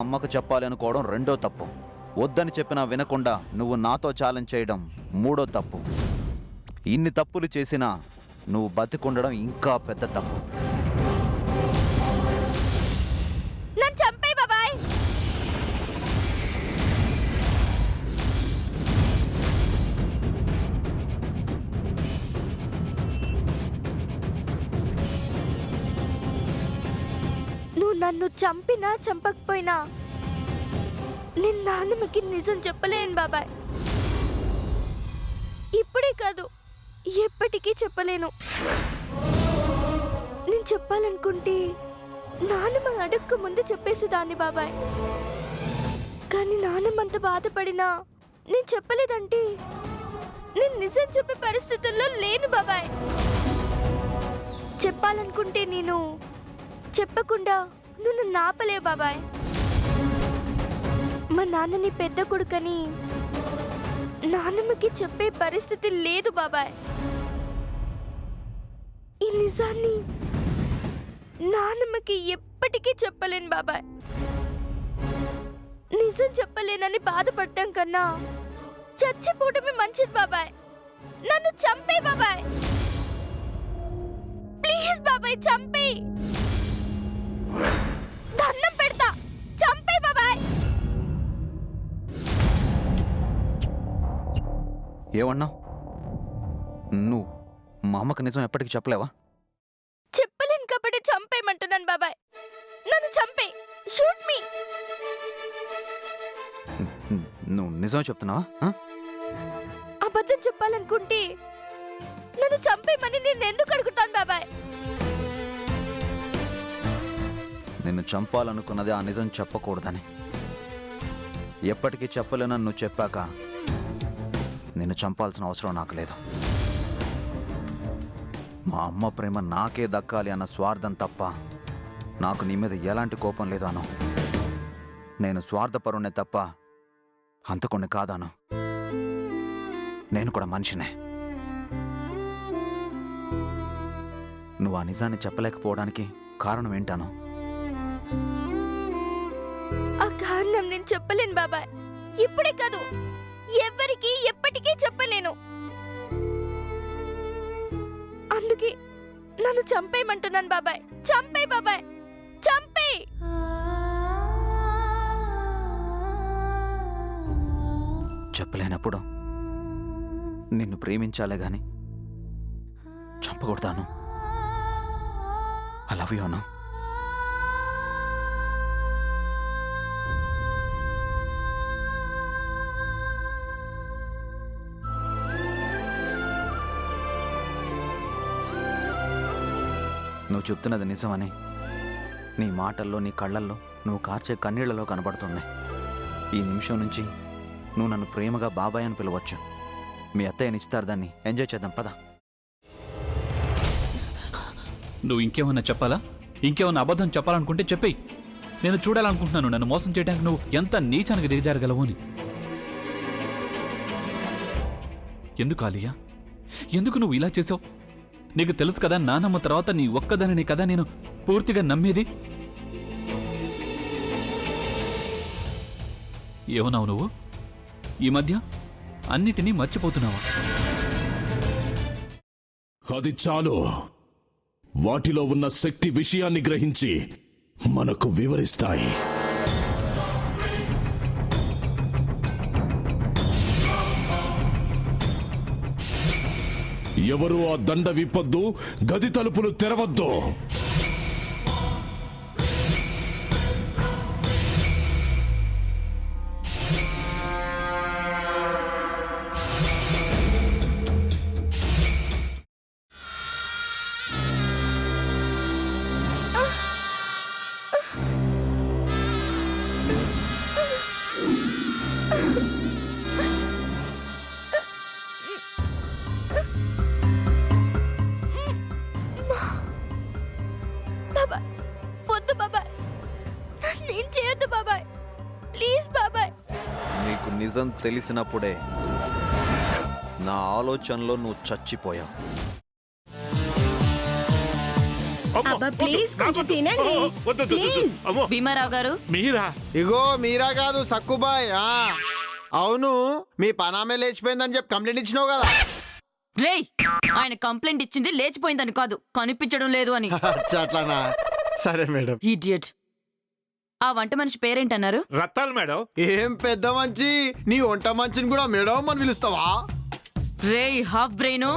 అమ్మకు చెప్పాలి అనుకోవడం రెండో తప్పు. వద్దని చెప్పినా వినకుండా నువ్వు నాతో ఛాలెంజ్ చేయడం మూడో తప్పు. ఇన్ని తప్పులు చేసినా నువ్వు బతికుండడం ఇంకా పెద్ద తప్పు. నన్ను చంపేయ్ బాబాయ్. నువ్వు నన్ను చంపినా చంపకపోయినా నేను నాన్నమ్మకి నిజం చెప్పలేను బాబాయ్. ఇప్పుడే కాదు, ఎప్పటికీ చెప్పలేను. నేను చెప్పాలనుకుంటే నాన్నమ్మ అడక్క ముందు చెప్పేసేదాన్ని బాబాయ్. కానీ నాన్నమ్మ అంత బాధపడినా నేను చెప్పలేదంటే నేను నిజం చెప్పే పరిస్థితుల్లో లేను బాబాయ్. చెప్పాలనుకుంటే నేను చెప్పకుండా నువ్వు నన్ను ఆపలేవు బాబాయ్. మా నాన్నని పెద్ద కొడుకని నాన్నమ్మకి చెప్పే పరిస్థితి లేదు బాబాయ్. ఈ నిజాన్ని నాన్నమ్మకి ఎప్పటికీ చెప్పలేను బాబాయ్. నిజం చెప్పలేనని బాధపడటం కన్నా చచ్చిపోవడమే మంచిది బాబాయ్. నన్ను చంపే బాబాయ్, ప్లీజ్ బాబాయ్, చంపే. దండం పెడతా, చంపే బాబాయ్. ఏమన్నా నువ్వు మా అమ్మకు నిజం ఎప్పటికీ చెప్పలేవా? చెప్పలేను కాబట్టి చంపేయమంటున్నాను బాబాయ్. నన్ను చంపే, షూట్ మీ. నువ్వు నిజం చెప్తున్నావా? అబద్ధం చెప్పాలనుకుంటే నన్ను చంపేయమని నేను ఎందుకు అడుగుతాను బాబాయ్? నిన్ను చంపాలనుకున్నది ఆ నిజం చెప్పకూడదని. ఎప్పటికీ చెప్పలేనని నువ్వు చెప్పాక నిన్ను చంపాల్సిన అవసరం నాకు లేదు. మా అమ్మ ప్రేమ నాకే దక్కాలి అన్న స్వార్థం తప్ప నాకు నీ మీద ఎలాంటి కోపం లేదాను. నేను స్వార్థపరుణ్ణే తప్ప అంతకొన్ని కాదాను. నేను కూడా మనిషినే. నువ్వు ఆ నిజాన్ని చెప్పలేకపోవడానికి కారణం ఏంటాను? ఆ కారణం నేను చెప్పలేను బాబాయ్. ఇప్పుడే కాదు, ఎవరికి ఎప్పటికీ చెప్పలేను. అందుకే నన్ను చంపేయమంటున్నాను బాబాయ్. చంపే బాబాయ్, చంపే. చెప్పలేనప్పుడు నిన్ను ప్రేమించాలే గాని చంపకూడదాను. ఐ లవ్ యు అను. నువ్వు చెప్తున్నది నిజమని నీ మాటల్లో, నీ కళ్ళల్లో, నువ్వు కార్చే కన్నీళ్లలో కనబడుతుంది. ఈ నిమిషం నుంచి నువ్వు నన్ను ప్రేమగా బాబాయ్ అని పిలవచ్చు. మీ అత్తయ్య నిశ్చితార్థాన్ని ఎంజాయ్ చేద్దాం పద. నువ్వు ఇంకేమన్నా చెప్పాలా? ఇంకేమన్నా అబద్ధం చెప్పాలనుకుంటే చెప్పేయి. నేను చూడాలనుకుంటున్నాను నన్ను మోసం చేయడానికి నువ్వు ఎంత నీచానికి దిగజారగలవు అని. ఎందుకు ఆలియా, ఎందుకు నువ్వు ఇలా చేసావు? నీకు తెలుసు కదా, నానమ్మ తర్వాత నీ ఒక్కదానిని కదా నేను పూర్తిగా నమ్మేది. ఏమన్నావు నువ్వు? ఈ మధ్య అన్నిటినీ మర్చిపోతున్నావా? అది చాలు. వాటిలో ఉన్న శక్తి విషయాన్ని గ్రహించి మనకు వివరిస్తాయి. ఎవరు ఆ దండ విప్పొద్దు, గది తలుపులు తెరవద్దు. బాబాయ్, వద్దు బాబాయ్, నేను చేయొద్దు బాబాయ్, ప్లీజ్ బాబాయ్. నీకు నిజం తెలిసినప్పుడే నా ఆలోచనలో నువ్వు చచ్చిపోయావు. అబ్బా ప్లీజ్ కొంచెం తినండి ప్లీజ్. భీమారావు గారు మీరా? ఇగో మీరా కాదు సక్కుబాయ్. అవును, మీ పనామే లేచిపోయిందని చెప్పి కంప్లైంట్ ఇచ్చినావు కదా. రేయ్, ఆయన కంప్లైంట్ ఇచ్చింది లేచిపోయిందని కాదు, కనిపించడం లేదు అని. అచ్చా, అట్లానా? సరే మేడం. ఇడియట్. ఆ వంట మనిషి పేరేంటన్నారు? రత్తాలు మేడం. ఏం పెద్ద మంచి, నీ వంట మంచిని కూడా మేడం అని పిలుస్తావా? రేయ్ హాఫ్ బ్రెయిన్,